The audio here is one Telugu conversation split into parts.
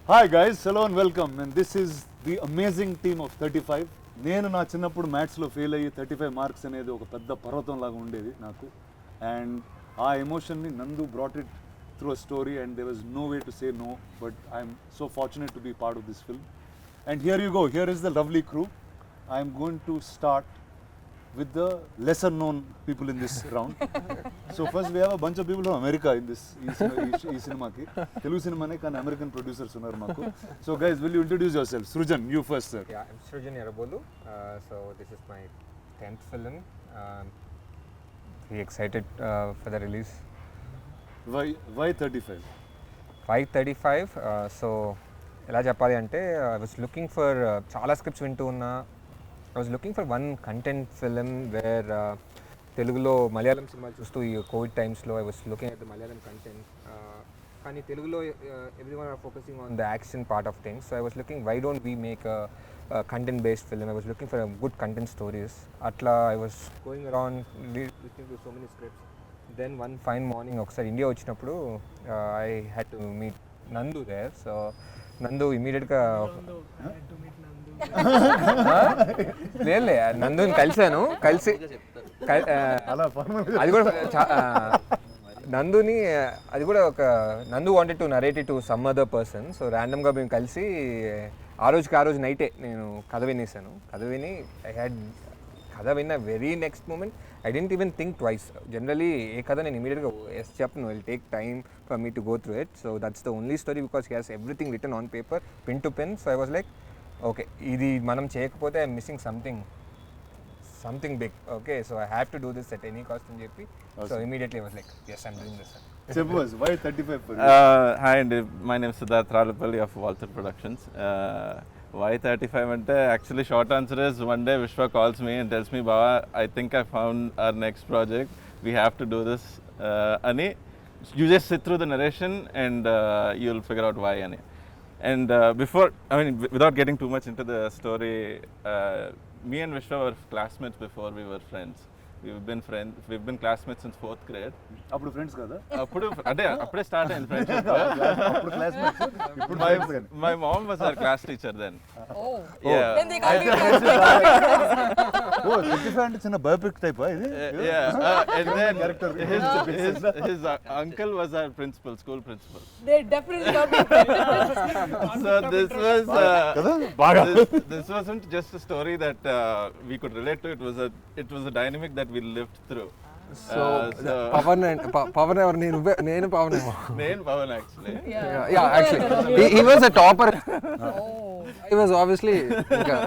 Hi guys, hello and welcome. And this is the amazing team of 35. నేను నా చిన్నప్పుడు మ్యాథ్స్లో ఫెయిల్ అయ్యి 35 మార్క్స్ అనేది ఒక పెద్ద పర్వతం లాగా ఉండేది నాకు. అండ్ ఆ ఎమోషన్ని Nandu brought it through a story and there was no way to say no, but I'm so fortunate to be part of this film. And here you go, here is the lovely crew. I'm going to start with the lesser known people in this round. So first we have a bunch of people from America in this cinema ki Telugu cinema ne kan American producers unnaru maaku. So guys, will you introduce yourself? Srujan, you first sir. Yeah, I'm Srujan Yarabolu. So this is my 10th film. Very excited for the release. Why 35? Why 35? So ఎలా చెప్పాలి అంటే I was looking for చాలా scripts వింటూ ఉన్నా. I was looking for one content film where Telugulo Malayalam సినిమాలు చూస్తూ ఈ కోవిడ్ టైమ్స్లో I was looking at the Malayalam content. కానీ తెలుగులో everyone are focusing on the action part of things. So I was looking, why don't we make a content based film? I was looking for a good content stories. Atla I was going around listening to so many scripts. Then one fine morning ఒకసారి ఇండియా వచ్చినప్పుడు I had to meet Nandu there. So Nandu immediately లేదులే నందుని కలిసి అది కూడా నందుని అది కూడా ఒక నందు wanted to narrate it to some other person. So ర్యాండమ్గా మేము కలిసి ఆ రోజు నైటే నేను కథ వినేసాను. కథ విని కథ విన్న very next moment I didn't even think twice. Generally ఏ కథ నేను ఇమీడియట్గా ఎస్ చెప్పను, will take time for me to go through it. So that's the only story because he has everything written on paper, pin to pin. So I was like, okay ఇది మనం చేయకపోతే I'm missing something big. Okay, so I have to do this at any cost అని చెప్పి so immediately was like as I'm doing this. Why 35 for you? Hi, and my name is Siddharth Ralapalli of Walter Productions. Why 35 ante actually short answer is one day Vishwa calls me and tells me, Baba, I think I found our next project, we have to do this ani. You just sit through the narration and you'll figure out why ani. And before, I mean, without getting too much into the story, me and Vishwa were classmates before we were friends. We've been classmates since 4th grade. అప్పుడు ఫ్రెండ్స్ కదా? అప్పుడే స్టార్ట్ అయింది ఫ్రెండ్షిప్. అప్పుడు క్లాస్మేట్స్, ఇప్పుడు My mom was our class teacher then. Oh. Yeah. Then they call you. ఓ 35 అంటే చిన్న బయోపిక్ టైప్ ఇది. And then his uncle was our principal, school principal. They definitely call you. So this wasn't just a story that we could relate to. It was a dynamic that we lived through. So Pavan ఎవరు? నేను Pavan actually. Actually he was a topper. He was obviously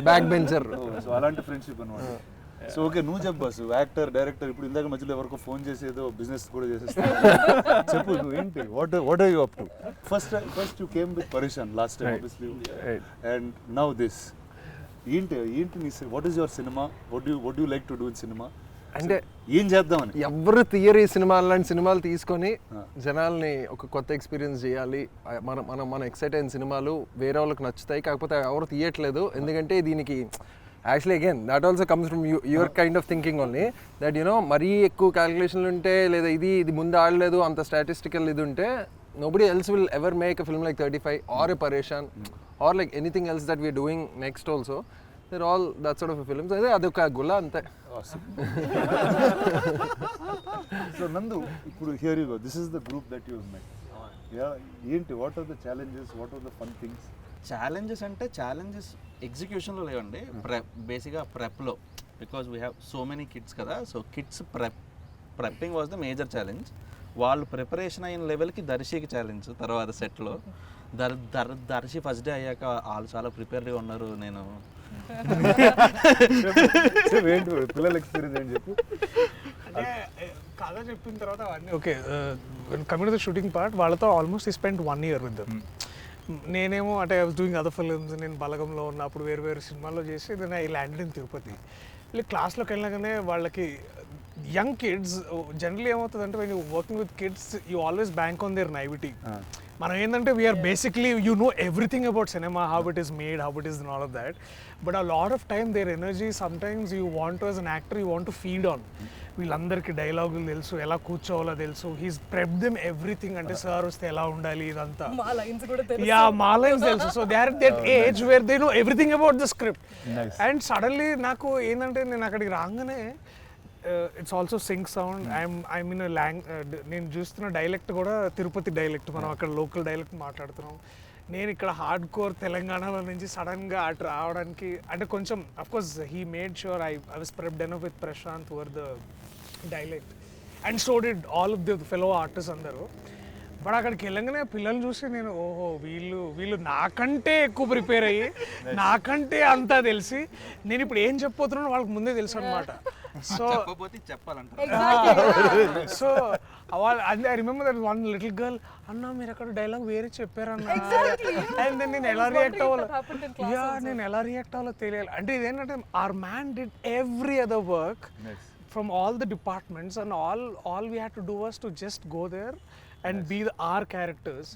back bencher. So అలాంటి ఫ్రెండ్షిప్ అన్నమాట. సో ఓకే, నువ్వు చెప్పు బాసు, యాక్టర్ డైరెక్టర్. ఇప్పుడు ఇందాక మధ్యలో ఎవరికో ఫోన్ చేసి ఏదో బిజినెస్ కూడా చేసేస్తా చెప్పు, నువ్వు ఏంటి, what are you up to? First you came with Pareshan last time obviously, and now this. ఏంటి నీ, what is your cinema? What you like to do in cinema? అంటే ఏం చేద్దామని ఎవరు థియరీ సినిమాలు లాంటి సినిమాలు తీసుకొని జనాల్ని ఒక కొత్త ఎక్స్పీరియన్స్ చేయాలి. మన ఎక్సైట్ అయిన సినిమాలు వేరే వాళ్ళకి నచ్చుతాయి, కాకపోతే ఎవరు తీయట్లేదు. ఎందుకంటే దీనికి actually again that also comes from your kind of thinking only, that you know మరీ ఎక్కువ క్యాలిక్యులేషన్లు ఉంటే, లేదా ఇది ముందు ఆడలేదు అంత స్టాటిస్టికల్ ఇది ఉంటే, nobody else will ever make a film like 35 or a Pareshan or like anything else that we are doing next also. They're all that sort of a films. అదొక గుల్ల అంతే. సో నందు, ఇప్పుడు here you go, this is the group that you met. ఏంటి, what are the challenges, what are the fun things? Challenges అంటే ఛాలెంజెస్ ఎగ్జిక్యూషన్లో లేవండి, బేసిక్గా ప్రెప్లో. Because we have so many kids కదా, so kids prepping was the major challenge. వాళ్ళు ప్రిపరేషన్ అయిన లెవెల్కి దర్శికి ఛాలెంజ్. తర్వాత సెట్లో దర్శి ఫస్ట్ డే అయ్యాక వాళ్ళు చాలా ప్రిపేర్డ్గా ఉన్నారు. నేను పిల్లల ఎక్స్పీరియన్స్ ఏంటి చెప్పు. కథ చెప్పిన తర్వాత అవన్నీ okay. Coming to the shooting part, వాళ్ళతో almost I spend 1 year with them. నేనేమో అంటే I was doing other films. నేను బలగంలో ఉన్నప్పుడు వేరు సినిమాల్లో చేసి then I landed in Tirupati. వీళ్ళు క్లాస్లోకి వెళ్ళగానే వాళ్ళకి యంగ్ కిడ్స్ జనరల్లీ ఏమవుతుందంటే when you working with kids you always bank on their naivety. మనం ఏంటంటే we are basically you know everything about cinema, how it is made, how it is and all of that. But a lot of time there energy sometimes you want as an actor you want to feed on. వీళ్ళందరికీ డైలాగులు తెలుసు, ఎలా కూర్చోవాలో తెలుసు, హీస్ ప్రెప్ దెమ్ ఎవ్రీథింగ్. అంటే సార్ వస్తే ఎలా ఉండాలి ఇదంతా, మా లైన్స్ కూడా తెలుసు. యా మా లైన్స్ తెలుసు. So they are that age where they know everything about the script. And suddenly నాకు ఏంటంటే నేను అక్కడికి రాగానే it's also sync sound. I'm in నేను చూస్తున్న డైలెక్ట్ కూడా తిరుపతి డైలెక్ట్, మనం అక్కడ లోకల్ డైలెక్ట్ మాట్లాడుతున్నాం. నేను ఇక్కడ హార్డ్ కోర్ తెలంగాణలో నుంచి సడన్గా అటు రావడానికి అంటే కొంచెం of course he made sure I was prepped enough with Prashanth over the dialect and so did all of the fellow artist అందరూ. బట్ అక్కడికి వెళ్ళగానే పిల్లలు చూసి నేను ఓహో వీళ్ళు నాకంటే ఎక్కువ ప్రిపేర్ అయ్యి నాకంటే అంతా తెలిసి నేను ఇప్పుడు ఏం చెప్పబోతున్నానో వాళ్ళకి ముందే తెలుసు అనమాట. So so I remember that one little girl, అన్న మీరు అక్కడ డైలాగ్ వేరే చెప్పారన్న. అండ్ దెన్ నేను ఎలా రియాక్ట్ అవ్వాలో తెలియాలి. అంటే ఇదేంటంటే our man did every other work from all the departments and all we had to do was to just go there and be our characters.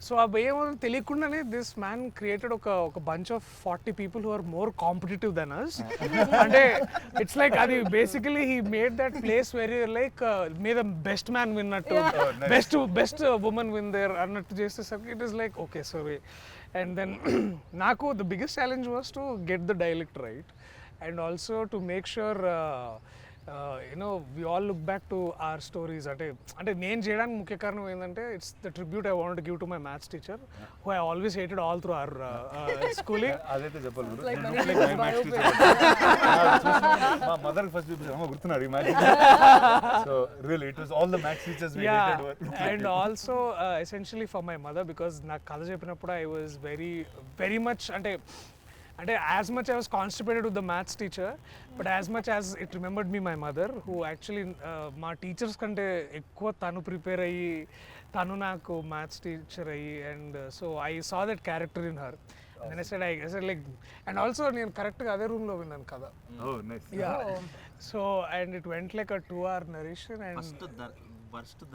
So abeyemo teliyakundane this man created oka bunch of 40 people who are more competitive than us. Ante it's like adi basically he made that place where you like may the best man win nattu, best woman win there annattu chestesarki it is like okay sorry. And then naku the biggest challenge was to get the dialect right and also to make sure we all look back to our stories. అంటే నేను చేయడానికి ముఖ్య కారణం ఏంటంటే it's the tribute I want to give to my maths teacher who I always hated all through our schooling. అదైతే చెప్పాలి మా మదర్ ఫస్ట్ గుర్తున్నారు ఈ maths. So really it was all the maths teachers we hated. And also essentially for my mother because నాకు కథ చెప్పినప్పుడు ఐ వాజ్ వెరీ మచ్ అంటే as much I was constipated with the maths teacher, but as much as it remembered me my mother, who actually మా టీచర్స్ కంటే ఎక్కువ తను ప్రిపేర్ అయ్యి తను నాకు మ్యాథ్స్ టీచర్ అయ్యి and so I saw that character in her. And then I said like and also నేను కరెక్ట్గా అదే రూమ్లో విన్నాను కదా. So and it went like a 2-hour narration and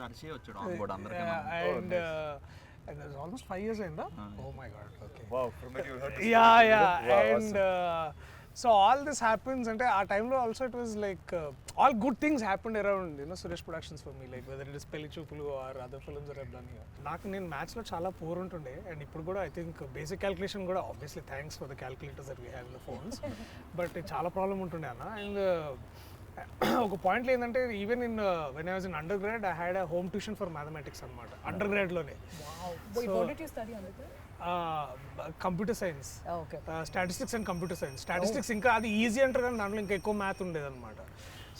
దర్శి వచ్చాడు ఆన్ బోర్డ్ అందరికీ. And it was almost 5 years in that. Oh my god, okay. Wow, from when you heard this. Yeah. Wow, And so all this happens and our time lo also it was like all good things happened around Suresh Productions for me, like whether it is Pelli Choopulu or other films that I've done here. Naaku nen maths lo chaala poor untunde and ippudu kuda I think basic calculation kuda obviously thanks for the calculators that we have in the phones but chaala problem untunde anna. And ఒక పాయింట్లో ఏంటంటే even in when I was in under grad I had a home tuition for mathematics అనమాట అండర్ గ్రాడ్లోనే. Computer science, statistics and computer science. Statistics ఇంకా అది ఈజీ అంటారు కానీ దాంట్లో ఇంకా ఎక్కువ మ్యాథ్ ఉండేదన్నమాట.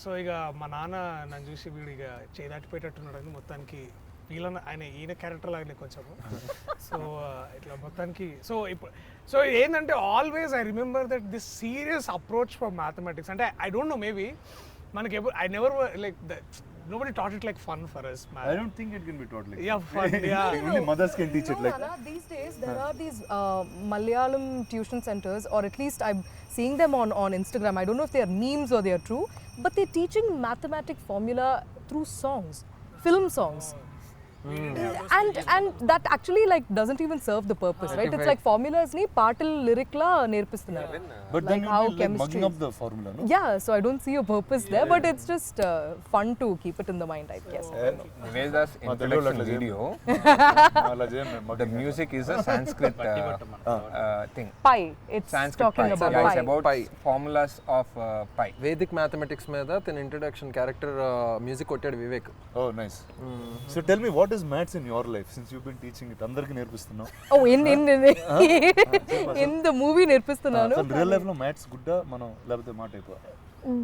సో ఇక మా నాన్న నన్ను చూసి వీడు ఇక చేదాటిపోయేటట్టున్నాడు అని మొత్తానికి ఈయన క్యారెక్టర్ లాగానే కొంచెము. సో ఇట్లా మొత్తానికి సో ఏంటంటే always I remember that this serious approach for mathematics. అంటే ఐ డోంట్ నో మేబీ మనకి I never like nobody taught it like fun for us. I don't think it can be taught like fun. Only mothers can teach it like that. These days there are these Malayalam tuition centers, or at least I'm seeing them on Instagram. I don't know if they are memes or they are true, but they're teaching mathematic formula through songs, film songs. And that actually like doesn't even serve the purpose, right? It's like formulas ni paatal lyric la nerpistunnaru. But then how you'll be like mugging up the formula, no? Yeah, so I don't see a purpose there, but it's just fun to keep it in the mind, I guess. Nivetha's introduction video, the music is a Sanskrit thing. Pi, it's Sanskrit talking pi. about Yeah, pi. it's about formulas of pi. Vedic mathematics మీద తన ఇంట్రడక్షన్ క్యారెక్టర్ మ్యూజిక్ కొట్టాడు Vivek. Oh, nice. So tell me, what is maths in your life since you've been teaching it? Andarki nerpistunnao. Oh, in the movie nerpistunnanu. So real life lo maths gudda mano labate maa type.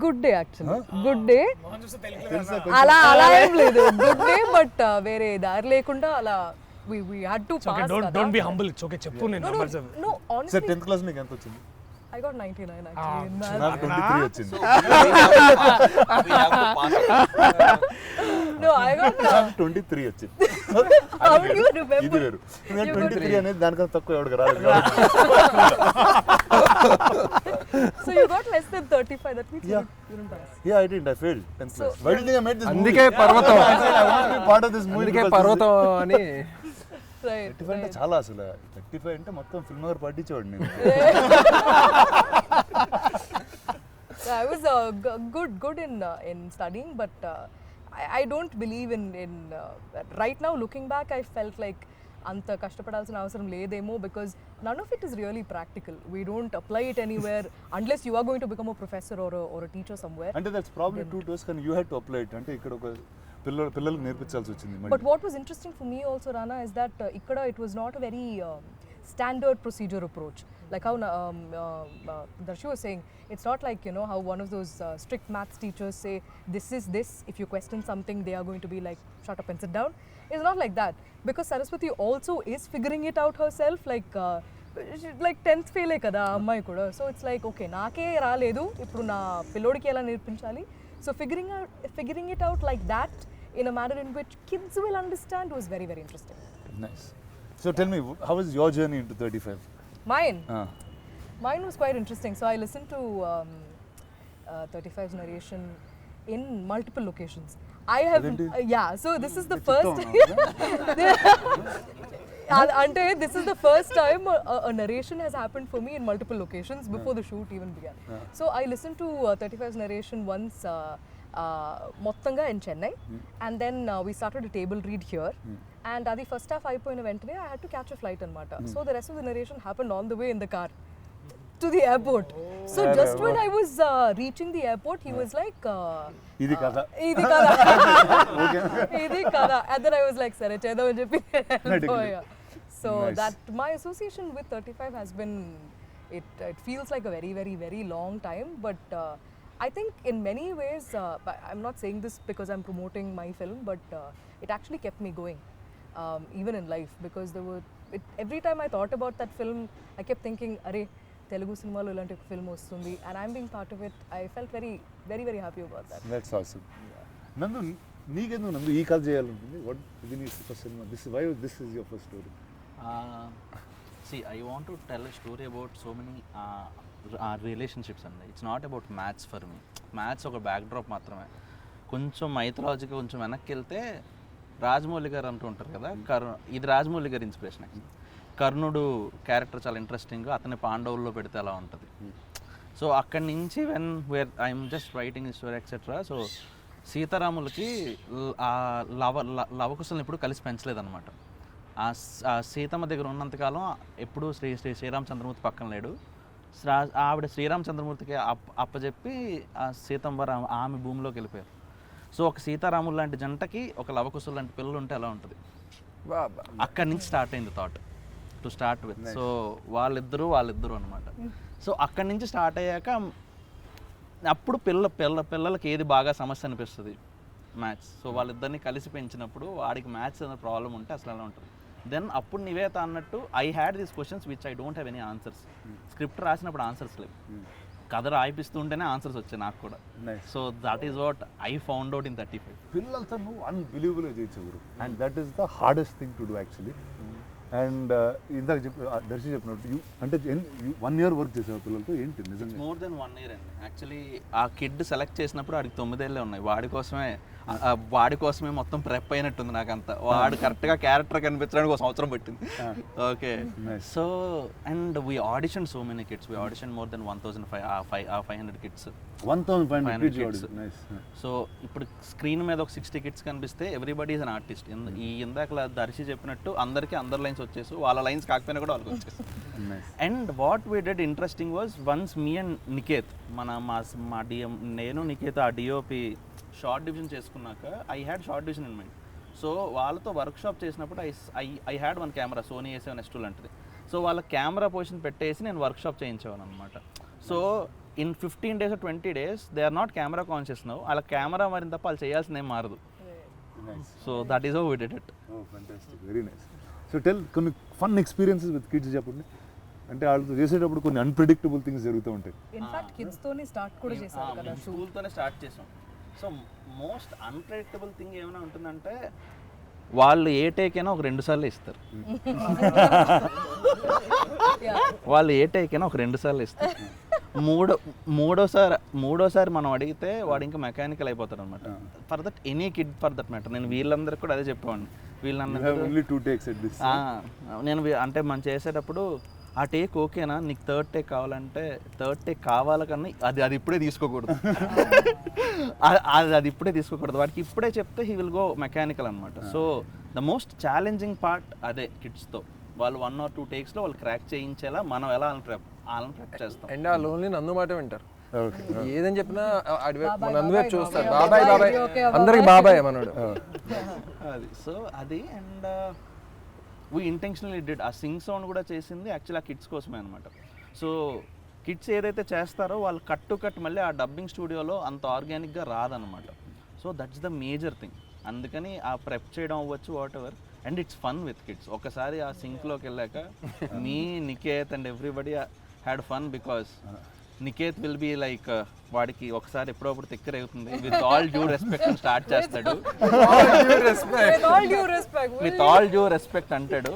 Good day actually. Good day. అలా ఏం లేదు. Good day, but వేరే దారి లేకుండా అలా we had to pass. Okay, don't be humble. It's okay. చెప్పు నేను numbers. No, Sir, honestly 10th class నీకు ఎంత వచ్చింది? I got 99 actually in math. నాకు 23 వచ్చింది. No, I got 23 వచ్చింది. How do you remember? ఇది వేరు. 23 అనేది దానికన్నా తక్కువ ఎవరికి రాలేదు. So you got less than 35. That means you didn't pass. Yeah, I didn't. I failed 10th class. Why do you think I made this movie? అందుకే పర్వతం. I want to be part of this movie. అందుకే పర్వతం అని. So Right. 35 అంటే చాలా అసలు 35 అంటే మొత్తం ఫిల్మ్ నగర్ పట్టించేవాడు నేను. I was good in studying, but I don't believe in right now looking back I felt like anta kashtapadalsina avasaram ledemo because none of it is really practical. We don't apply it anywhere unless you are going to become a professor or a teacher somewhere. అంటే that's probably true to us కానీ you had to apply it. అంటే ఇక్కడ ఒక పిల్లలకు నేర్పించాల్సి వచ్చింది. But what was interesting for me also, Rana, is that ikkada it was not a very standard procedure approach. Like how Darshi was saying, it's not like, you know, how one of those strict maths teachers say, this is this, if you question something, they are going to be like, shut up and sit down. It's not like that. Because Saraswati also is figuring it out herself, like 10th fail kada ammai kuda. So it's like, okay, naake raaledu, ippudu na pillodiki ela nirpinchali. So figuring it out like that, in a manner in which kids will understand, was very, very interesting. Nice. So tell me, how was your journey into 35? Mine was quite interesting. So I listened to 35's narration in multiple locations. I have, so this is the first. Ante, this is the first time a narration has happened for me in multiple locations before the shoot even began. So I listened to 35's narration once mottanga in Chennai, and then we started a table read here. And adi first half అయిపోయిన వెంటనే I had to catch a flight అనమాట. So the rest of the narration happened on the way in the car to the airport. So just when I was reaching the airport, he was like, ఇది కదా. ఇది కదా. And then I was like, సరే చేద్దాం అని చెప్పి వెళ్ళిపోయా. So that my association with 35 has been, it feels like a very, very, very long time, but I think in many ways, I'm not saying this because I'm promoting my film, but it actually kept me going, even in life, because every time I thought about that film, I kept thinking, "Arey, Telugu cinema lo ilanti film ostundi," and I'm being part of it. I felt very, very, very happy about that. That's awesome. Nandu, నీకెందుకు నందు ఈ కథ చేయాలనుకుంది? What ఇది నీ first cinema? This is your first story. See, I want to tell a story about so many relationships అండి. It's not about maths for me. Maths ఒక బ్యాక్డ్రాప్ మాత్రమే. కొంచెం మైథలాజికి కొంచెం వెనక్కి వెళ్తే రాజమౌళి గారు అంటూ ఉంటారు కదా, ఇది రాజమౌళి గారి ఇన్స్పిరేషన్. కర్ణుడు క్యారెక్టర్ చాలా ఇంట్రెస్టింగ్, అతని పాండవుల్లో పెడితే అలా ఉంటుంది. సో అక్కడి నుంచి where I'm just writing story etcetera. So సీతారాములకి ఆ లవకుశల్ని ఎప్పుడు కలిసి పెంచలేదన్నమాట. ఆ సీతమ్మ దగ్గర ఉన్నంతకాలం ఎప్పుడూ శ్రీరామచంద్రమూర్తి పక్కన లేడు. ఆవిడ శ్రీరామచంద్రమూర్తికి అప్పచెప్పి ఆ సీతమ్మ ఆమె భూమిలోకి వెళ్ళిపోయారు. సో ఒక సీతారాములు లాంటి జంటకి ఒక లవకుశులు లాంటి పిల్లలు ఉంటే ఎలా ఉంటుంది. అక్కడి నుంచి స్టార్ట్ అయింది thought to start with. So వాళ్ళిద్దరూ అనమాట. సో అక్కడి నుంచి స్టార్ట్ అయ్యాక అప్పుడు పిల్లలకి ఏది బాగా సమస్య అనిపిస్తుంది, మ్యాథ్స్. సో వాళ్ళిద్దరిని కలిసి పెంచినప్పుడు వాడికి మ్యాథ్స్ అనే ప్రాబ్లం ఉంటే అసలు ఎలా ఉంటుంది. దెన్ అప్పుడు నివేత అన్నట్టు I had these questions which I don't have any answers. Script రాసినప్పుడు ఆన్సర్స్ లేవు, కథ రాయిపిస్తుంటేనే ఆన్సర్స్ వచ్చాయి నాకు కూడా. So that is what I found out in 35. పిల్లలతో నువ్వు అన్బిలీవబుల్గా చేయొచ్చు, and that is the hardest thing to do actually. And ఇందాక దర్శి చెప్పినట్టు అంటే 1 year వర్క్ చేసావు పిల్లలతో, ఏంటి నిజంగా? మోర్ దెన్ 1 year అండి. యాక్చువల్లీ ఆ కిడ్ సెలెక్ట్ చేసినప్పుడు వాడికి 9 ఏళ్ళే ఉన్నాయి. వాడి కోసమే మొత్తం ప్రెప్ అయినట్టుంది నాకంతా. వాడు కరెక్ట్గా క్యారెక్టర్ కనిపించడానికి 1 సంవత్సరం పట్టింది. Okay. So and we audition so many kids. We audition more than 1,500 kids. 1,500 kids. So ఇప్పుడు స్క్రీన్ మీద ఒక 60 కిడ్స్ కనిపిస్తే ఎవ్రీబడి ఈజ్ అన్ ఆర్టిస్ట్. ఈ ఇందాక దర్శి చెప్పినట్టు అందరికీ అందరు లైన్స్ వచ్చేసి వాళ్ళ లైన్స్ కాకపోయినా కూడా వాళ్ళకి వచ్చేసి. And what we did interesting was once me and Niket, మా డిఎం, నేను నికేత్ ఆ డిఓపి షార్ట్ డివిజన్ చేసుకున్నాక I had shot division in mind. So వాళ్ళతో వర్క్షాప్ చేసినప్పుడు I had 1 camera, Sony A7S2 లాంటిది. సో వాళ్ళ కెమెరా పొజిషన్ పెట్టేసి నేను వర్క్షాప్ చేయించేవాను అనమాట. So in 15 days or 20 days they are not camera conscious now. వాళ్ళ కెమెరా మారిన తప్ప వాళ్ళు చేయాల్సింది ఏం మారదు. So that is how we did it. Fantastic, very nice. So tell కొన్ని ఫన్ ఎక్స్పీరియన్సెస్ విత్ కిడ్స్ చెప్పండి. అంటే వాళ్ళతో చేసేటప్పుడు కొన్ని అన్ప్రెడిక్టబుల్ థింగ్స్ జరుగుతూ ఉంటాయి. ఇన్ఫాక్ట్ కిడ్స్ తోనే స్టార్ట్ కూడా చేశారు కదా, స్కూల్తోనే స్టార్ట్ చేసాం. సో మోస్ట్ అన్ప్రెడిక్టబుల్ థింగ్ ఏమైనా ఉంటుందంటే వాళ్ళు ఏ టేక్ అయినా ఒక 2 సార్లు ఇస్తారు. వాళ్ళు ఏ టేక్ అయినా ఒక 2 సార్లు ఇస్తారు. మూడోసారి మనం అడిగితే వాడు ఇంకా మెకానికల్ అయిపోతాడు అనమాట. For that any kid for that matter. నేను వీళ్ళందరికీ కూడా అదే చెప్పేవాడిని. నేను అంటే మనం చేసేటప్పుడు ఆ టేక్ ఓకేనా, నీకు థర్డ్ టేక్ కావాలంటే థర్డ్ టేక్ కావాలి కానీ అది ఇప్పుడే తీసుకోకూడదు. అది ఇప్పుడే తీసుకోకూడదు. వాడికి ఇప్పుడే చెప్తే హీ విల్ గో మెకానికల్ అనమాట. So the most challenging part అదే కిడ్స్తో. వాళ్ళు 1 or 2 టేక్స్లో వాళ్ళు క్రాక్ చేయించేలా మనం ఎలా వాళ్ళని ప్రెప్ చేస్తాం. అండ్ ఆ లోన్లీ నందు మాట వింటారు. ఏదని చెప్పినా నందువైపు చూస్తారు. బాబాయ్ బాబాయ్ అందరికి బాబాయ్ మనోడు. అది సో అది. And we intentionally did. ఆ సింగ్ సౌండ్ కూడా చేసింది యాక్చువల్లీ ఆ కిడ్స్ కోసమే అనమాట. సో కిడ్స్ ఏదైతే చేస్తారో వాళ్ళు కట్ మళ్ళీ ఆ డబ్బింగ్ స్టూడియోలో అంత ఆర్గానిక్గా రాదనమాట. So that's the major thing. అందుకని ఆ ప్రెప్ చేయడం అవ్వచ్చు whatever. And it's fun with kids. ఒకసారి ఆ సింక్లోకి వెళ్ళాక మీ Niketh and everybody had fun because Niketh will be like వాడికి ఒకసారి ఎప్పుడప్పుడు తిక్కరేగుతుంది. With all due respect start చేస్తాడు. విత్ ఆల్ డ్యూ రెస్పెక్ట్ అంటాడు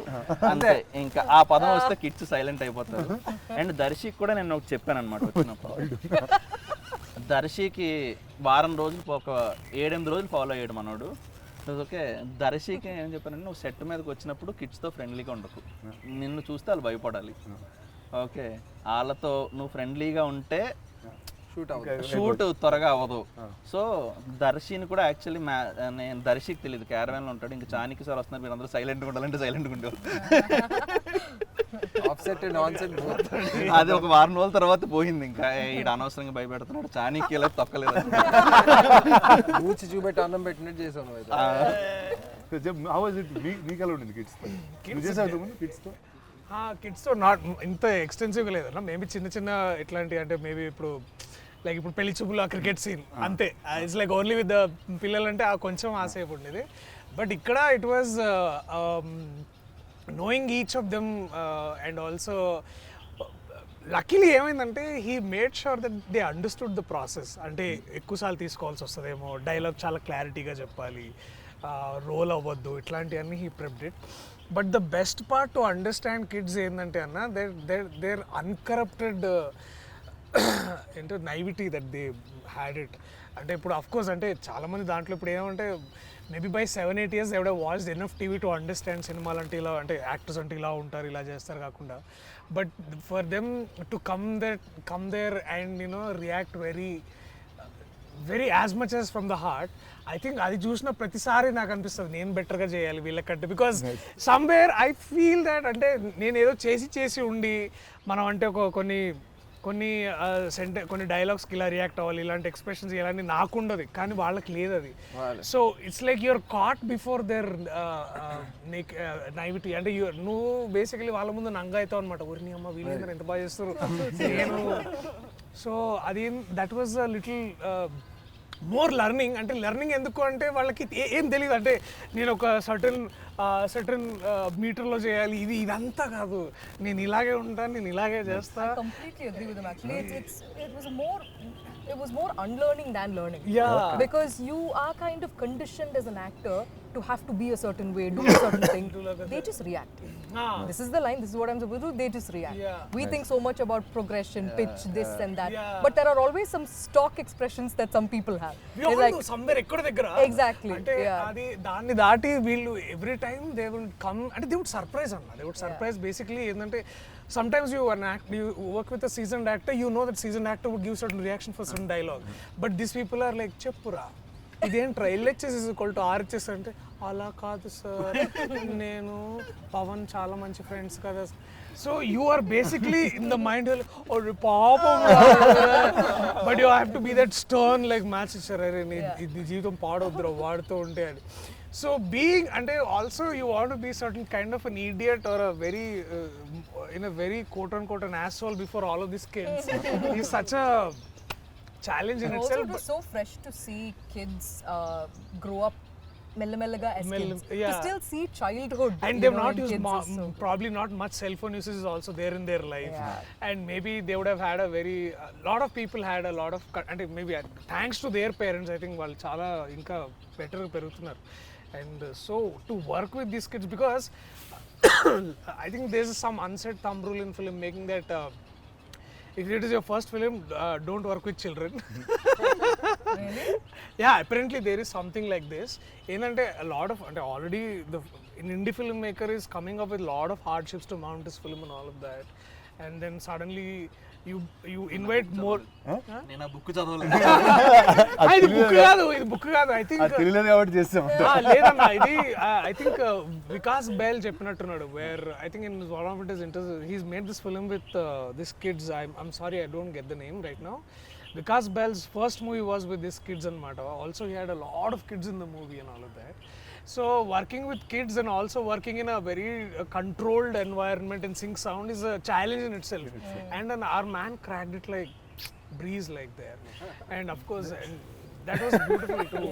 అంతే. ఇంకా ఆ పదం వస్తే కిడ్స్ సైలెంట్ అయిపోతారు. అండ్ దర్శికి కూడా నేను ఒకటి చెప్పాను అనమాట వచ్చినప్పుడు. దర్శికి వారం రోజులు ఒక 7-8 రోజులు ఫాలో అయ్యాడు మనోడు. ఓకే, దర్శికి ఏం చెప్పానంటే నువ్వు సెట్ మీదకి వచ్చినప్పుడు కిడ్స్తో ఫ్రెండ్లీగా ఉండకు. నిన్ను చూస్తే వాళ్ళు భయపడాలి. ఓకే, వాళ్ళతో నువ్వు ఫ్రెండ్లీగా ఉంటే షూట్ త్వరగా అవ్వదు. సో దర్శిని కూడా యాక్చువల్లీ నేను దర్శికి తెలియదు, క్యారవాన్లో ఉంటాడు. ఇంకా చానికి సార్ వస్తున్నారు, మీరు అందరూ సైలెంట్గా ఉండాలంటే సైలెంట్గా ఉండేవాళ్ళు. అది ఒక వారం రోజుల తర్వాత పోయింది. ఇంకా ఈడ అనవసరంగా భయపెడుతున్నాడు, చానికి ఇలా తొక్కలేదు. చూపెట్టి అన్నం పెట్టినట్టు చేసాను. కిడ్స్తో నాట్ ఇంత ఎక్స్టెన్సివ్గా లేదన్న. మేబీ చిన్న ఎట్లాంటి అంటే మేబీ ఇప్పుడు లైక్ ఇప్పుడు పెళ్లి చూపులు క్రికెట్ సీన్ అంతే. It's like only with the పిల్లలంటే ఆ కొంచెం ఆసేపు ఉండేది. బట్ ఇక్కడ it was knowing each of them and also luckily ఏమైందంటే he made sure that they understood the process. అంటే ఎక్కువసార్లు తీసుకోవాల్సి వస్తుందేమో, డైలాగ్ చాలా క్లారిటీగా చెప్పాలి, రోల్ అవ్వద్దు, ఇట్లాంటివన్నీ he prepped it. But the best part to understand kids ఏంటంటే అన్న దేర్ అన్కరప్టెడ్ ఏంటో నైవిటీ దట్ దే హ్యాడ్ ఇట్. అంటే ఇప్పుడు అఫ్కోర్స్ అంటే చాలామంది దాంట్లో ఇప్పుడు ఏమంటే మేబీ బై 7-8 years ఎవడో watched enough TV to understand సినిమాలు అంటే ఇలా, అంటే యాక్టర్స్ అంటే ఇలా ఉంటారు, ఇలా చేస్తారు కాకుండా. But for them to come there and you know react very as much as from the heart. I think అది చూసిన ప్రతిసారి నాకు అనిపిస్తుంది నేను బెటర్గా చేయాలి వీళ్ళకంటే. Because somewhere I feel that అంటే నేను ఏదో చేసి ఉండి మనం అంటే కొన్ని డైలాగ్స్కి ఇలా రియాక్ట్ అవ్వాలి, ఇలాంటి ఎక్స్ప్రెషన్స్ ఇలాంటి నాకు ఉండదు, కానీ వాళ్ళకి లేదు అది. So it's like your caught before their naivety. అంటే నువ్వు బేసికలీ వాళ్ళ ముందు నంగా అవుతావు అనమాట. ఊరిని అమ్మ వీళ్ళందరూ ఎంత బాగా చేస్తారు నేను. సో అది that was a little more learning. అంటే లెర్నింగ్ ఎందుకు అంటే వాళ్ళకి ఏం తెలియదు. అంటే నేను ఒక సర్టన్ మీటర్లో చేయాలి, ఇదంతా కాదు, నేను ఇలాగే ఉంటాను, నేను ఇలాగే చేస్తా. It was more unlearning than learning. Yeah. Because you are kind of conditioned as an actor to have to be a certain way, do a certain thing. They just react. This is the line, this is what I'm supposed to do, they just react. We think so much about progression, pitch, this and that. But there are always some stock expressions that some people have. We all like, do somewhere ekkada దగ్గర. Exactly. అంటే అది దాన్ని దాటి వీళ్ళు every time they will come and they would surprise అన్న. They would surprise basically ఏంటంటే sometimes you work with a seasoned actor, you know that seasoned actor would give certain reaction for certain dialogue. But these people are like, చెప్పురా ఇదేంట్రా LHS is equal to RHS అంటే అలా కాదు సార్, నేను పవన్ చాలా మంచి ఫ్రెండ్స్ కదా. So you are basically in the mind పాపం, but you have to be that stern like match ఇచ్చారు, అరే నీ జీవితం పాడొద్దురా వాడుతూ ఉంటే అని. So being అంటే also you want to be certain kind of an idiot or a very in a very quote unquote an asshole before all of these kids is such a challenge in itself. Also it was so fresh to see kids grow up mellamellaga as kids, to still see childhood, and they've not used probably not much cell phone usage is also there in their life. And maybe they would have had a lot of people had a lot of and maybe thanks to their parents I think వాళ్ళు చాలా ఇంకా better పెరుగుతున్నారు. And so to work with these kids, because I think there's some unsaid thumb rule in filmmaking that if it is your first film, don't work with children. Yeah, apparently there is something like this. ఏంటంటే a lot of అంటే already an indie filmmaker is coming up with a lot of hardships to mount this film and all of that, and then suddenly you invite more. నేను ఆ బుక్ చదవలేదు. ఇది బుక్ కాదు I think తెలియలేదు కాబట్టి చేస్తాం. లేదన్నా ఇది I think వికాస్ బెల్ చెప్పినట్టున్నాడు, where I think in one of his interviews he's made this film with these kids. I'm sorry I don't get the name right now. Vikas Bell's first movie was with these kids and Mata. Also he had a lot of kids in the movie and all of that. So working with kids and also working in a very controlled environment and sync sound is a challenge in itself. And then our man cracked it like breeze like there. And of course, and that was beautiful too.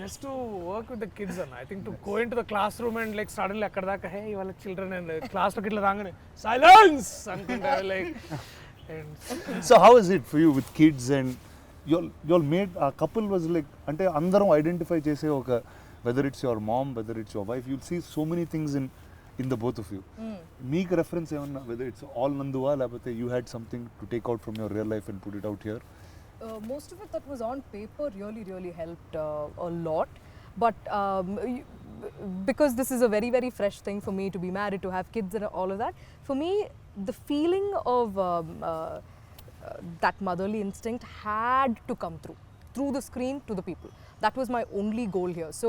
Just to work with the kids and I think to go into the classroom and like suddenly akkada daka hey ivala children and class lo kitla rangane silence anukunta like. And So how is it for you with kids and you'll made a couple was like అంటే అందరం ఐడెంటిఫై చేసే ఒక whether it's your mom, whether it's your wife, you'll see so many things in the both of you. మీకు రెఫరెన్స్ ఏమన్నా whether it's all నందువా లేకపోతే you had something to take out from your real life and put it out here? Most of it that was on paper really helped a lot, but because this is a very fresh thing for me to be married, to have kids and all of that, for me the feeling of that motherly instinct had to come through the screen to the people. That was my only goal here. So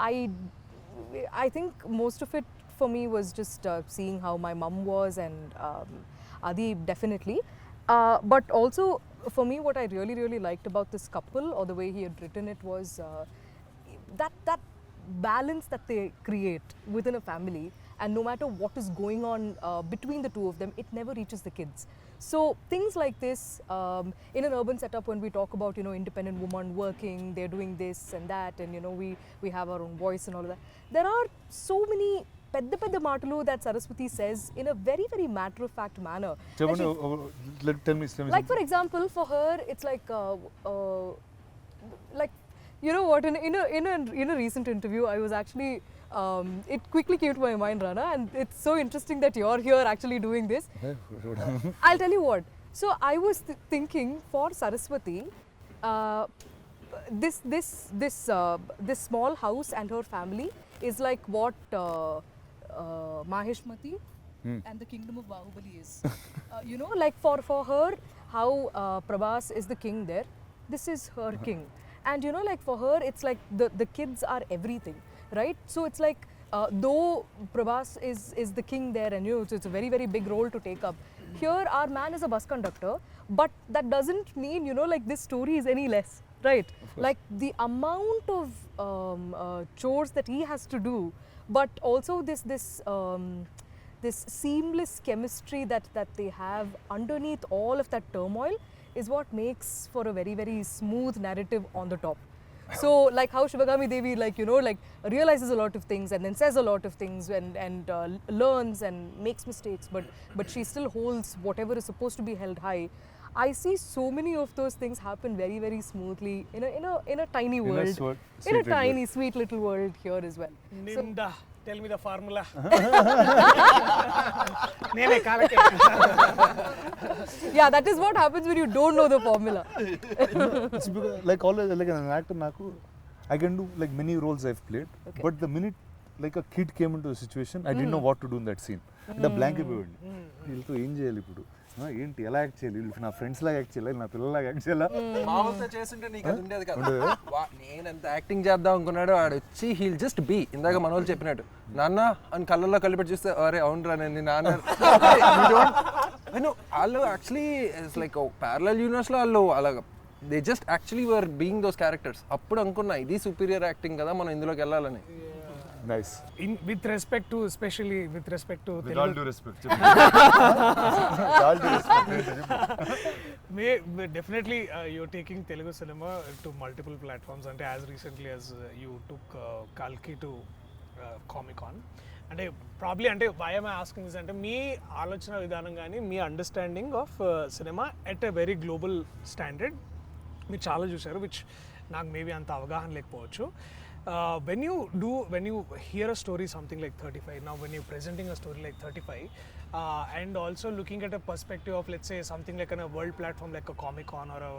I think most of it for me was just seeing how my mum was and Adi definitely, but also for me what I really liked about this couple or the way he had written it was that balance that they create within a family, and no matter what is going on between the two of them, it never reaches the kids. So things like this in an urban setup, when we talk about independent woman working, they're doing this and that, and we have our own voice and all of that, there are so many pedda maatalu that Saraswati says in a very matter of fact manner. Tell me like for example, for her it's like you know what, in a recent interview I was actually it quickly came to my mind, Rana, and it's so interesting that you're here actually doing this. I'll tell you what. So I was thinking for Saraswati, this small house and her family is like what Maheshmati and the kingdom of Bahubali is. Like for her, how Prabhas is the king there, this is her king. And like for her, it's like the kids are everything, right? So it's like though Prabhas is the king there, and it's a very big role to take up. Here, our man is a bus conductor, but that doesn't mean like this story is any less, right? Like the amount of chores that he has to do, but also this seamless chemistry that they have underneath all of that turmoil is what makes for a very smooth narrative on the top. So like how Shivagami Devi like realizes a lot of things and then says a lot of things and learns and makes mistakes, but she still holds whatever is supposed to be held high. I see so many of those things happen very smoothly in a tiny world, in a tiny sweet little world here as well. Nimda, tell me the formula. Yeah, that is what happens when you don't know the formula. It's because, like always, like an actor, I can do like many roles I've played, but the minute like a kid came into a situation, I didn't know what to do in that scene. And a blank అయిపోయింది. వీళ్ళతో ఏం చేయాలి ఇప్పుడు, ఏంటి ఎలా యాక్ట్ చేయాలి, వీళ్ళు నా ఫ్రెండ్స్ లాగా యాక్ట్ చేయాలి, నా పిల్లలాగా యాక్ట్ చేయాలా, మామూలుగా చేస్తుంటే నీకు అది ఉండేది కాదు. నేను ఎంత యాక్టింగ్ చేద్దాం అనుకున్నాడు, ఆడు వచ్చి హీల్ జస్ట్ బీ, ఇందాక మన వాళ్ళు చెప్పినట్టు నాన్న అని కళ్ళల్లో కలిపెట్టి చూస్తే అరే అవునరా నేను నాన్న. వాళ్ళు యాక్చువల్లీ ఇట్స్ లైక్ ప్యారలల్ యూనివర్స్లో వాళ్ళు అలాగా they just actually were being those characters. అప్పుడు అనుకున్నా ఇది సుపీరియర్ యాక్టింగ్ కదా, మనం ఇందులోకి వెళ్ళాలని. Nice. With respect to With all due respect. Definitely you're taking Telugu cinema to multiple platforms, and as recently as you took Kalki to Comic-Con. అంటే ప్రాబ్లీ అంటే why am I asking this అంటే మీ ఆలోచన విధానం కానీ మీ understanding of cinema at a very global standard మీరు చాలా చూసారు, విచ్ నాకు మేబీ అంత అవగాహన లేకపోవచ్చు. when you hear a story something like 35, now when you're presenting a story like 35, and also looking at a perspective of, let's say, something like on a world platform like a Comic-Con or a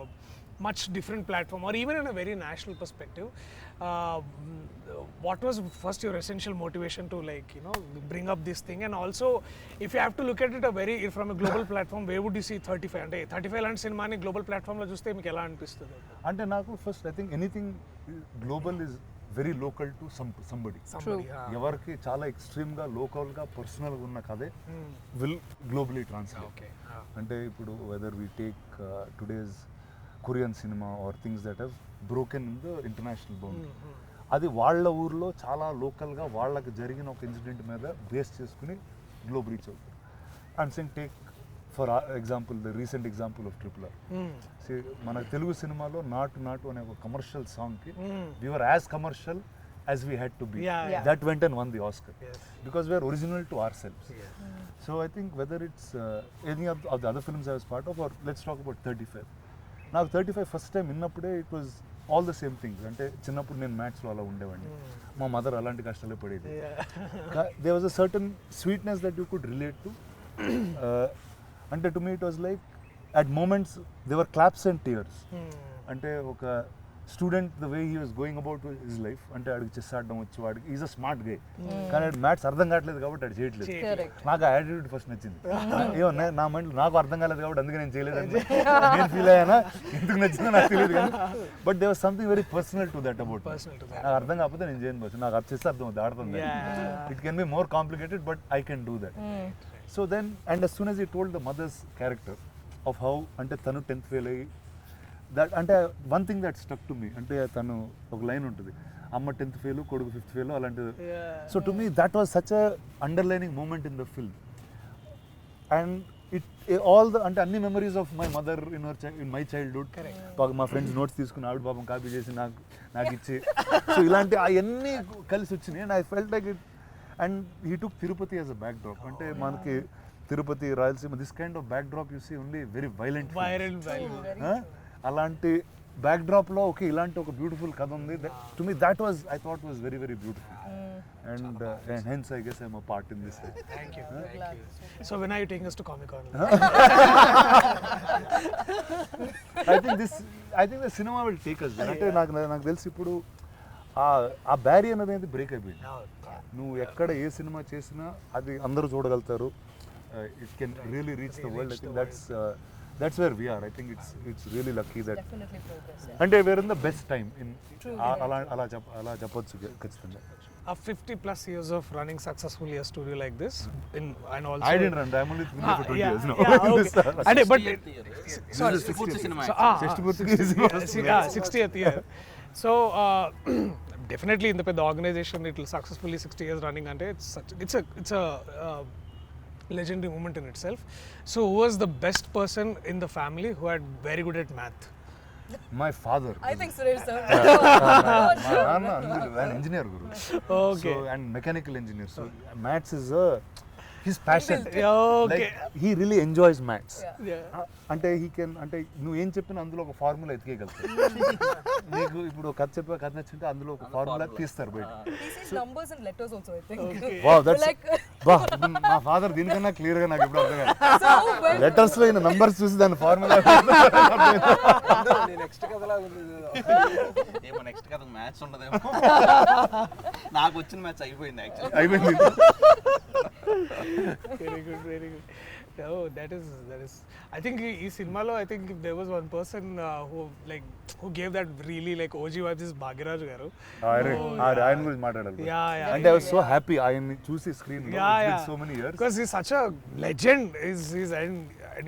much different platform, or even in a very national perspective, what was first your essential motivation to, like, you know, bring up this thing? And also, if you have to look at it from a global platform, where would you see 35? అంటే 35 లాంటి సినిమాని గ్లోబల్ ప్లాట్ఫామ్లో చూస్తే మీకు ఎలా అనిపిస్తుంది? అంటే నాకు first I think anything global is very local to somebody. ఎవరికి చాలా ఎక్స్ట్రీమ్గా లోకల్గా పర్సనల్గా ఉన్న కథే విల్ గ్లోబలీ ట్రాన్స్లేట్. అంటే ఇప్పుడు whether we take today's Korean cinema or things that have broken in the international boundary, అది వాళ్ళ ఊర్లో చాలా లోకల్గా వాళ్ళకి జరిగిన ఒక ఇన్సిడెంట్ మీద బేస్ చేసుకుని గ్లోబ్ రీచ్ అవుతుంది. And సెంగ్ take for example the recent example of RRR. మన తెలుగు సినిమాలో నాటు నాటు అనే ఒక కమర్షియల్ సాంగ్కి we were as commercial as we had to be. That went and won the Oscar because we are original to ourselves. So I think whether it's any of the other films I was part of, or let's talk about 35. Now 35 first time విన్నప్పుడే it was all the same things. అంటే చిన్నప్పుడు నేను మ్యాథ్స్లో అలా ఉండేవాడిని, మా మదర్ అలాంటి కష్టాలే పడేది. There was a certain sweetness that you could relate to. అంటే to me it was like at moments there were claps and tears. అంటే ఒక student the way he was going about his life, అంటే ఆడికి చెస్ ఆడడం వచ్చి వాడికి ఈజ్ అ స్మార్ట్ గే, కానీ ఆడు మ్యాథ్స్ అర్థం కావట్లేదు కాబట్టి ఆడు చేయట్లేదు. నాకు ఆ యాటిట్యూడ్ ఫస్ట్ నచ్చింది. ఏమో నా మైండ్ నాకు అర్థం కాలేదు కాబట్టి అందుకే నేను చేయలేదు అని నేను ఫీల్ అయ్యానా, ఎందుకు నచ్చిందో నాకు తెలియదు కానీ, but they was something very personal to that about. నాకు అర్థం కాకపోతే నేను చేయను బస్, నాకు అది చేస్తే అర్థం అవుతుంది, ఆడుతుంది. It can be more complicated but I can do that. So then and as soon as he told the mother's character of how అంటే తను 10th ఫెయిల్ అయ్యి దట్, అంటే one thing that stuck to me, అంటే తను ఒక లైన్ ఉంటుంది, అమ్మ 10th ఫెయిల్ కొడుకు 5th ఫెయిల్ అలాంటిది. So to me that was such a underlining moment in the film. And it all the అంటే అన్ని memories of my mother in my childhood, మా ఫ్రెండ్స్ నోట్స్ తీసుకుని ఆవిడ పాపం కాపీ చేసి నాకు ఇచ్చి, సో ఇలాంటి అవన్నీ కలిసి వచ్చినాయి. And I felt like it. And he took Tirupati as a backdrop. అంటే మనకి Tirupati, Rayalaseema, this kind of backdrop you see only very violent. అలాంటి బ్యాక్ డ్రాప్లో ఓకే ఇలాంటి ఒక బ్యూటిఫుల్ కథ ఉంది. To me that was I thought was very very beautiful. And hence I guess I'm a part in this. Thank you. So when are you taking us to Comic-Con? I think the cinema will take us there. అంటే నాకు తెలిసి ఇప్పుడు ఆ బ్యారియర్ అనేది బ్రేక్ అయిపోయింది. నువ్వు ఎక్కడ ఏ సినిమా చేసినా అది అందరూ చూడగలుగుతారు. It can really reach the world. I think that's where we are. I think it's really lucky that Definitely progress. అంటే we're in the best time in అలా చెప్పొచ్చు ఖచ్చితంగా. 50 plus years of running successfully a studio like this, and also I didn't run. I'm only been here for 20 years now. Okay. And but sorry, 60th cinema. 60th year. So definitely in the organization it will successfully 60 years running, and it's a legendary moment in itself. So who was the best person in the family who had very good at math? My father. I think Suresh sir. My nana, an engineer guru. Okay. So, and mechanical engineer. So maths is his passion. Okay. Like he really enjoys maths. Yeah. అంటే హీ కెన్, అంటే నువ్వు ఏం చెప్పినా అందులో ఒక ఫార్ములా ఎతికేయగలుగుతావు. నీకు ఇప్పుడు కథ చెప్పే కథ నచ్చింటే అందులో ఒక ఫార్ములా తీస్తారు బయట. He sees numbers and letters also, I think. Wow, that's Like మా ఫాదర్ దీనికన్నా క్లియర్ గా నాకు ఇప్పుడు అర్థం కాదు. so when లెటర్స్ లో అయిన నంబర్స్ చూసి దాని ఫార్ములా నెక్స్ట్ కథలా ఉంది. ఏమో నెక్స్ట్ కథ మ్యాథ్స్ ఉండదేమో. నాకు వచ్చిన మ్యాథ్స్ అయిపోయింది యాక్చువల్లీ. అయిపోయింది. Very good, very good. Oh, that is. I think ఈ సినిమాలో I think if there was one person who gave that really like OG vibes is Bhagyaraju గారు. ఆయన గురించి మాట్లాడాలి. Yeah. అంటే ఐ వాస్ సో హ్యాపీ ఆయన్ని చూసి స్క్రీన్ లో. It's been so many years. Because he's such a legend. He's and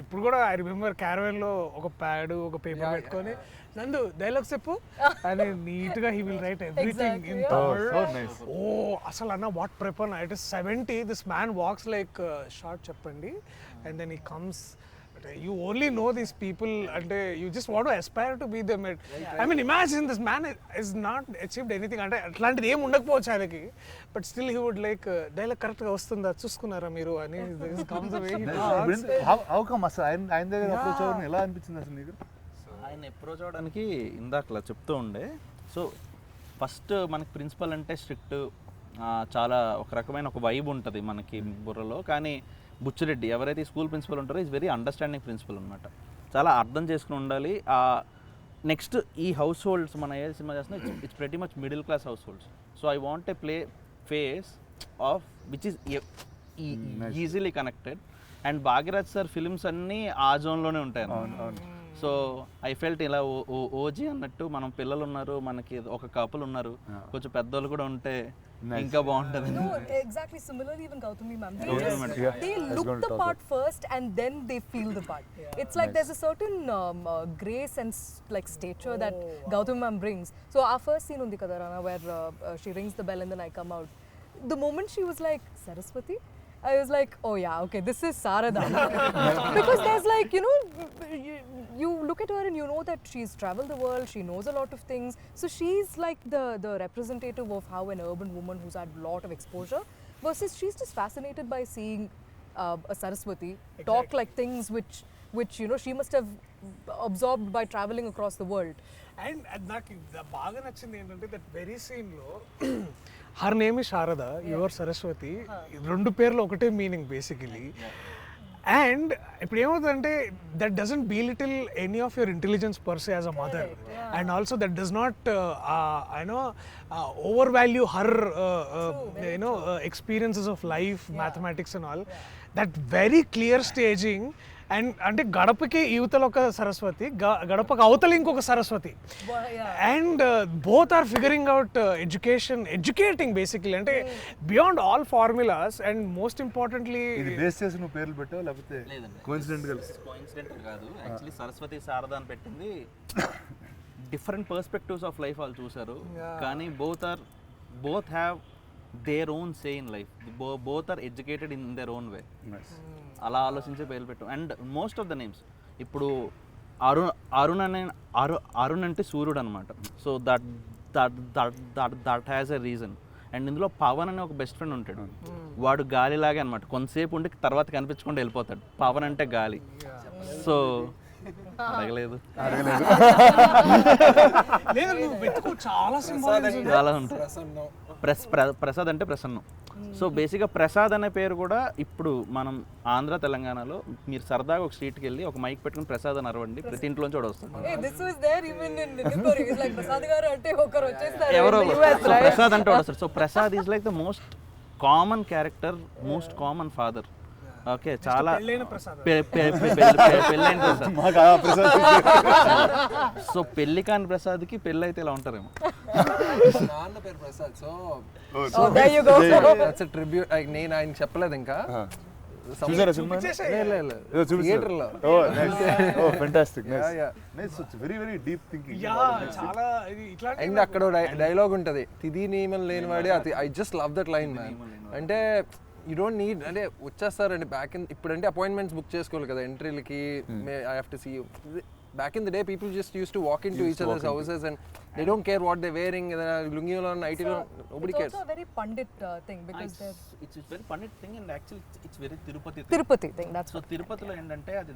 ఇప్పుడు కూడా I remember caravan లో ఒక ప్యాడ్ ఒక పేపర్ పెట్టుకొని నందు డైలాగ్ చెప్పు అని నీట్ గా he will write everything in Tamil. So nice. Oh, అసలు అన్న what prep అన్న. It is 70. This man walks like short చెప్పండి, and then he comes. You only know these people and you just want to aspire to be them. I mean, imagine this man is not achieved anything అంటే అట్లాంటిది ఏం ఉండకపోవచ్చు ఆయనకి, but still he would like dialogue correct గా వస్తుందా చూసుకున్నారా మీరు అని this comes away. How come అసలు ఆయన దగ్గర అప్రోచ్ అవ్వడం ఎలా అనిపించింది అసలు నీకు? ఆయన అప్రోచ్ అవ్వడానికి ఇందాకలా చెప్తూ ఉండే. సో ఫస్ట్ మనకి ప్రిన్సిపల్ అంటే స్ట్రిక్ట్, చాలా ఒక రకమైన ఒక వైబ్ ఉంటుంది మనకి బుర్రలో. కానీ బుచ్చిరెడ్డి ఎవరైతే స్కూల్ ప్రిన్సిపల్ ఉంటారో ఈజ్ వెరీ అండర్స్టాండింగ్ ప్రిన్సిపల్ అనమాట. చాలా అర్థం చేసుకుని ఉండాలి. నెక్స్ట్ ఈ హౌస్ హోల్డ్స్ మన ఏ సినిమా చేస్తున్నా it's pretty much middle class house holds. So I want a play face of which is easily connected. And Bhagyaraj sir films అన్నీ ఆ జోన్లోనే ఉంటాయి. సో ఐ ఫెల్ట్ ఇలా ఓజీ అన్నట్టు మనం పిల్లలు ఉన్నారు, మనకి ఒక కపుల్ ఉన్నారు, కొంచెం పెద్దోళ్ళు కూడా ఉంటే ఇంకా బాగుంటుంది. No, exactly. Similarly, even Gautami ma'am, they look the part first and then they feel the part. It's like there's a certain grace and like stature that Gautami ma'am brings. So our first scene undi kada Rana, where she rings the bell and then I come out. The moment she was like Saraswati, I was like, oh yeah, okay, this is Sarada. Because there's like, you know, you look at her and you know that she's traveled the world, she knows a lot of things. So she's like the representative of how an urban woman who's had a lot of exposure, versus she's just fascinated by seeing a Saraswati talk like things which you know she must have absorbed by traveling across the world. And నాకు బాగా నచ్చింది ఏంటంటే దట్ వెరీ సీన్లో her name is Sharada, your Saraswati, రెండు పేర్లు ఒకటే మీనింగ్ బేసికలీ. అండ్ ఇప్పుడు ఏమవుతుందంటే that doesn't belittle any of your intelligence per se as a mother, and also that does not over value her experiences of life, mathematics and all. That very clear staging. And అంటే గడపకి యువతలో ఒక సరస్వతి, గడపకి అవతల ఇంకొక Saraswati, and both are figuring out educating basically, అంటే beyond all formulas. And most importantly ఇది బేస్ చేసి నువ్వు పేర్లు పెట్టావు లేకపోతే కోఇన్సిడెంట్ కాదు, యాక్చువల్లీ సరస్వతి శారద అని పెట్టింది డిఫరెంట్ పర్స్పెక్టివ్స్ ఆఫ్ లైఫ్ వాళ్ళు చూసారు. కానీ both have their own say in life, both are educated in their own way. అలా ఆలోచించే పేర్లు పెట్టాం. And most of the names ఇప్పుడు అరుణ్ అంటే సూర్యుడు అనమాట. So that has a reason. And ఇందులో పవన్ అనే ఒక బెస్ట్ ఫ్రెండ్ ఉంటాడు, వాడు గాలిలాగే అనమాట, కొంతసేపు ఉండి తర్వాత కనిపించకుండా వెళ్ళిపోతాడు. పవన్ అంటే గాలి. సో అడగలేదు, చాలా ఉంటుంది. ప్రసాద్ అంటే ప్రసన్నం. సో బేసిక్గా ప్రసాద్ అనే పేరు కూడా ఇప్పుడు మనం ఆంధ్ర తెలంగాణలో మీరు సరదాగా ఒక స్ట్రీట్కి వెళ్ళి ఒక మైక్ పెట్టుకుని ప్రసాద్ అని అరవండి, ప్రతి ఇంట్లోంచి కూడా వస్తుంది. ఎవరో ప్రసాద్ అంటే వస్తారు. So Prasad is like the most common character, most common father. Okay, చాలా పెళ్ళైన ప్రసాద్. సో పెళ్లి కాని ప్రసాద్కి పెళ్ళి అయితే ఇలా ఉంటారేమో. నాన్న పేరు ప్రసాద్. సో ట్రిబ్యూట్ నేను ఆయన చెప్పలేదు ఇంకా. చూసారా సినిమా? థియేటర్లో. Very very deep thinking. And అక్కడ డైలాగ్ ఉంటుంది, తిది నియమం లేనివాడే అతి. I just love that line man. అంటే యూ డోంట్ నీడ్, అంటే వచ్చేస్తారండి బ్యాక్ ఇన్, ఇప్పుడంటే అపాయింట్మెంట్స్ బుక్ చేసుకోవాలి కదా ఎంట్రీలకి. I have to see you. Back in the day, people just used to walk into each other's houses and they don't care what they're wearing. Lungi or nighty, nobody cares. It's also a very Pandit thing because it's very Pandit thing, and actually it's very Tirupati thing. That's so తిరుపతిలో ఏంటంటే అది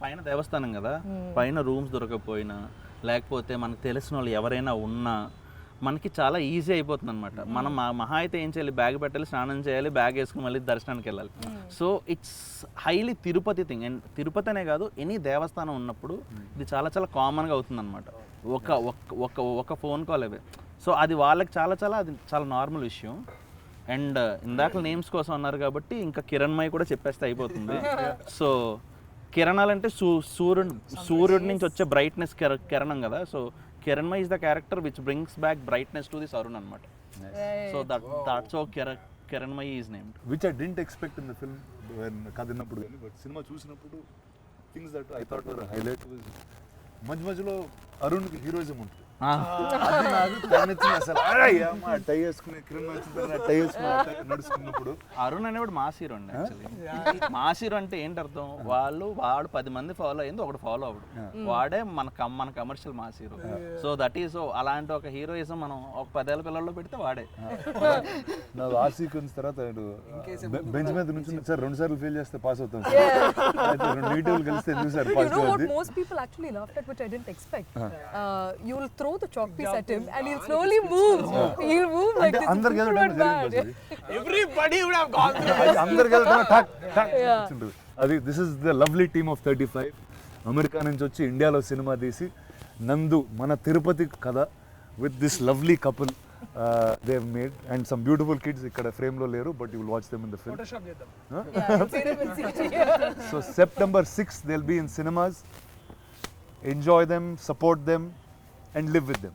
పైన దేవస్థానం కదా, పైన రూమ్స్ దొరకకపోయినా లేకపోతే మనకు తెలిసిన వాళ్ళు ఎవరైనా ఉన్నా మనకి చాలా ఈజీ అయిపోతుంది అనమాట. మనం మహా అయితే ఏం చేయాలి, బ్యాగ్ పెట్టాలి, స్నానం చేయాలి, బ్యాగ్ వేసుకుని మళ్ళీ దర్శనానికి వెళ్ళాలి. So it's highly Tirupati thing. And Tirupati అనే కాదు, ఎనీ దేవస్థానం ఉన్నప్పుడు ఇది చాలా చాలా కామన్గా అవుతుంది అనమాట. ఒక ఫోన్ కాల్ అవే. సో అది వాళ్ళకి అది చాలా నార్మల్ విషయం. అండ్ ఇందాక నేమ్స్ కోసం అన్నారు కాబట్టి ఇంకా కిరణ్మయి కూడా చెప్పేస్తే అయిపోతుంది. సో కిరణాలంటే సూర్యుడి నుంచి వచ్చే బ్రైట్నెస్ కిరణం కదా. So Kiranma is the character which brings back brightness to this Arun anamata. So that's how Kiranma is named. Which I didn't expect in the film when kadinappudu gaani, but cinema chusinappudu things that I thought were a highlight was మధ్యలో అరుణ్ కి హీరోయిజం ఉంటుంది. అది నాకు తనెత్తిన అసలు టై వేసుకుని కిరణ్ వచ్చిన టై వేసుకుని నడుచుకున్నప్పుడు అరుణ్ అనేవాడు మాస్ హీరో అండి. యాక్చువల్లీ మాస్ హీరో అంటే ఏంటి అర్థం, వాడు 10 మంది ఫాలో అయింది, ఒకటి ఫాలో అవ్వడు, వాడే మన commercial mass hero. So that is అలాంటి ఒక హీరోయిజం మనం ఒక 10 ఏళ్ళ పిల్లల్లో పెడితే వాడే. నాకు ఆ సీక్వెన్స్ తర్వాత బెంచ్ మీద నుంచి సార్ 2 సార్లు ఫెయిల్ చేస్తే పాస్ అవుతాం, 2 నెగిటివ్లు కలిస్తే ఎందుకు సార్ పాస్ అవుతుంది. Most people actually laughed at, which I didn't expect. You will throw throw the chalk piece at him and he'll slowly move. He'll move like this. అందరికి People వెళ్ళడం are జరిగింది mad. అది. Everybody would have gone through. అందరికి వెళ్ళడం ఠక్ ఠక్ Yeah. వచ్చింటుంది. అది this is the lovely team of 35. America నుంచి వచ్చి ఇండియాలో సినిమా తీసి నందు మన తిరుపతి కథ with this lovely couple they have made and some beautiful kids ఇక్కడ ఫ్రేమ్ లో లేరు but you will watch them in the film. Photoshop చేద్దాం. Yeah, you'll see them in CG. So September 6th they'll be in cinemas. Enjoy them, support them and live with them.